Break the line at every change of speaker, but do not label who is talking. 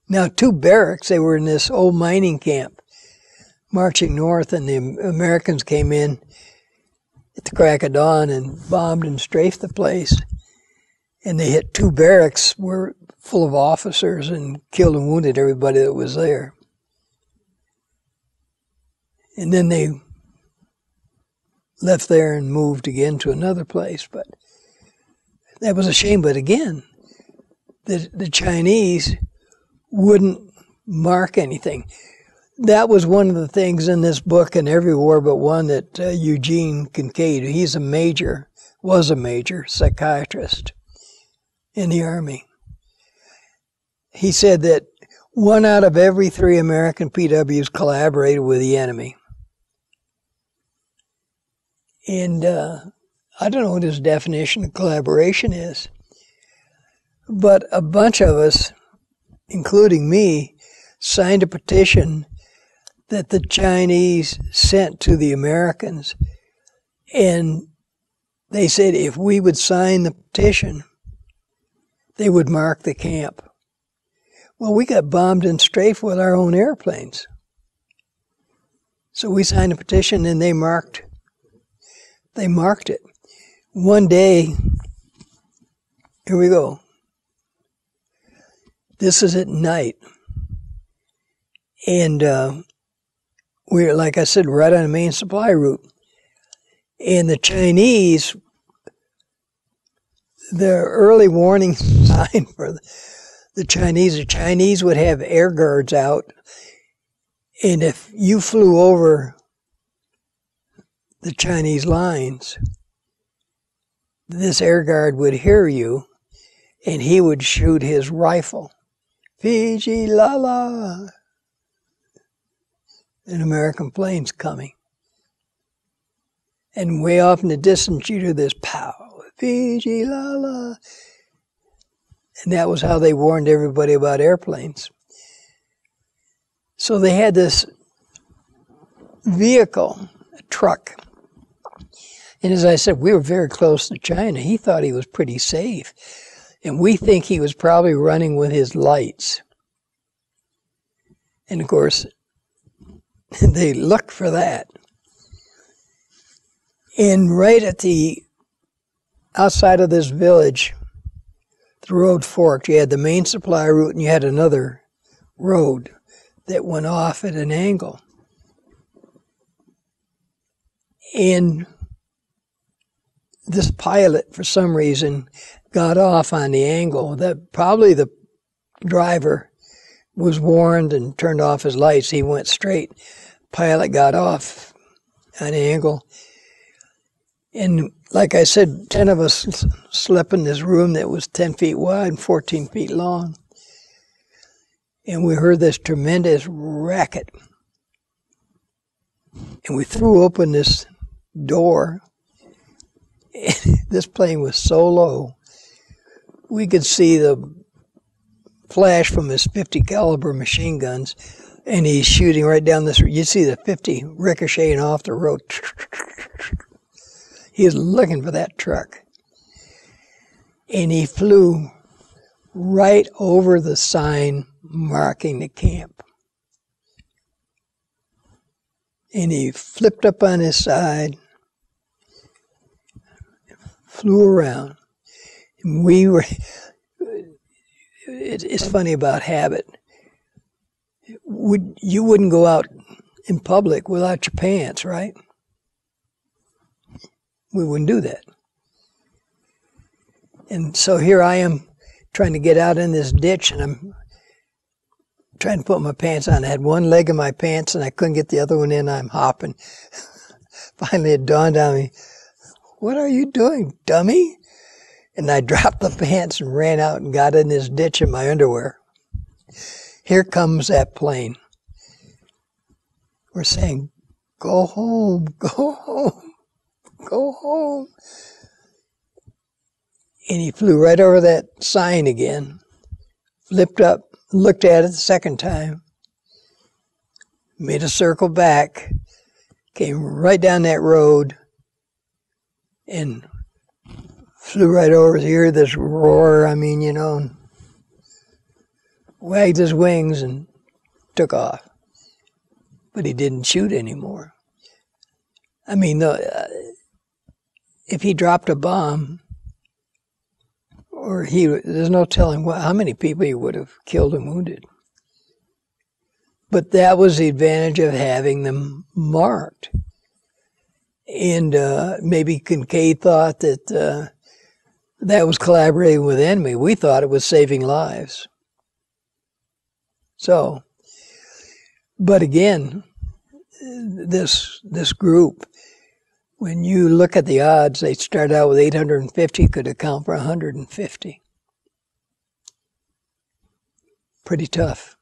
Now, 2 barracks, they were in this old mining camp, marching north, and the Americans came in at the crack of dawn and bombed and strafed the place. And they hit 2 barracks, were full of officers, and killed and wounded everybody that was there. And then they left there and moved again to another place. But that was a shame. But again, the Chinese wouldn't mark anything. That was one of the things in this book, and every war but one, that Eugene Kincaid, was a major psychiatrist in the Army. He said that 1 out of every 3 American PWs collaborated with the enemy. And I don't know what his definition of collaboration is, but a bunch of us, including me, signed a petition that the Chinese sent to the Americans. And they said if we would sign the petition, they would mark the camp. Well, we got bombed and strafed with our own airplanes. So we signed a petition and they marked it. One day, here we go. This is at night. And we're, like I said, right on the main supply route. And the Chinese, the early warning sign for the Chinese would have air guards out. And if you flew over the Chinese lines, this air guard would hear you, and he would shoot his rifle. Fiji la la. An American plane's coming. And way off in the distance, you hear this pow, Fiji la la. And that was how they warned everybody about airplanes. So they had this vehicle, a truck. And as I said, we were very close to China. He thought he was pretty safe. And we think he was probably running with his lights. And of course, they looked for that. And right at the outside of this village, the road forked. You had the main supply route and you had another road that went off at an angle. And this pilot, for some reason, got off on the angle. That probably the driver was warned and turned off his lights. He went straight. Pilot got off on the angle. And like I said, 10 of us slept in this room that was 10 feet wide and 14 feet long. And we heard this tremendous racket. And we threw open this door. And this plane was so low, we could see the flash from his 50 caliber machine guns. And he's shooting right down this. You see the 50 ricocheting off the road. He was looking for that truck. And he flew right over the sign marking the camp. And he flipped up on his side, flew around. And we were, it's funny about habit. You wouldn't go out in public without your pants, right? We wouldn't do that. And so here I am trying to get out in this ditch, and I'm trying to put my pants on. I had one leg in my pants, and I couldn't get the other one in. I'm hopping. Finally, it dawned on me, what are you doing, dummy? And I dropped the pants and ran out and got in this ditch in my underwear. Here comes that plane. We're saying, go home, go home, go home. And he flew right over that sign again, flipped up, looked at it the second time, made a circle back, came right down that road, and flew right over here, this roar, I mean, you know. wagged his wings and took off. But he didn't shoot anymore. I mean, if he dropped a bomb, there's no telling how many people he would have killed and wounded. But that was the advantage of having them marked. And maybe Kincaid thought that that was collaborating with the enemy. We thought it was saving lives. So, but again, this group, when you look at the odds, they start out with 850, could account for 150. Pretty tough.